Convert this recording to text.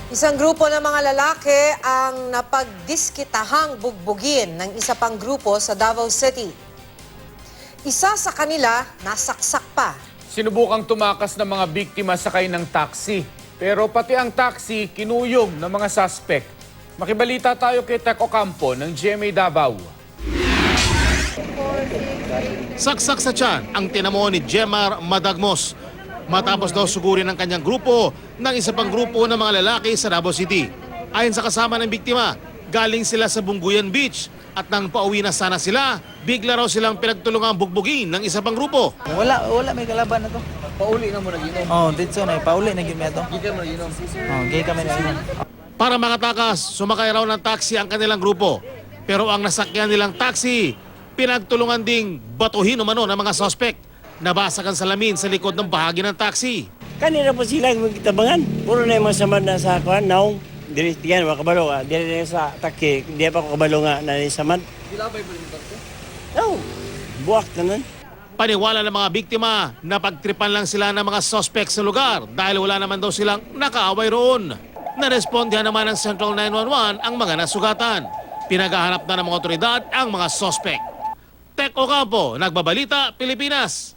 Isang grupo ng mga lalaki ang napagdiskitahang bugbugin ng isa pang grupo sa Davao City. Isa sa kanila nasaksak pa. Sinubukang tumakas ng mga biktima sakay ng taxi. Pero pati ang taxi kinuyog ng mga suspect. Makibalita tayo kay Tec Ocampo ng GMA Davao. Saksak sa tiyan ang tinamo ni Jemar Madagmos matapos daw sugurin ng kanyang grupo ng isa pang grupo ng mga lalaki sa Davao City. Ayon sa kasama ng biktima, galing sila sa Bungguyan Beach at nang pauwi na sana sila, bigla raw silang pinagtulungang bugbugin ng isa pang grupo. Wala may kalaban na to. Pauli na mo nag-inom. Oh, dito na pauli na gyud to. Di ka mo nag-inom. Oh, gay kami na inom. Para makatakas, sumakay raw ng taxi ang kanilang grupo. Pero ang nasakyan nilang taxi, pinagtulungan ding batuhin umano ng mga suspect. Nabasagan salamin sa likod ng bahagi ng taxi. Kanina po sila magkitabangan. Puro na yung mga samad na sa kuhan, naong. Diri tiyan, mga kabalo ka. Diri na sa taki, di pa ko kabalo nga na yung samad. Dilabay ba yung taxi? No, buwak na nun. Paniwala ng mga biktima na pagtripan lang sila ng mga suspect sa lugar dahil wala naman daw silang nakaaway roon. Narespondihan naman ng Central 911 ang mga nasugatan. Pinaghahanap na ng mga otoridad ang mga suspect. Tec Ocampo, Nagbabalita, Pilipinas.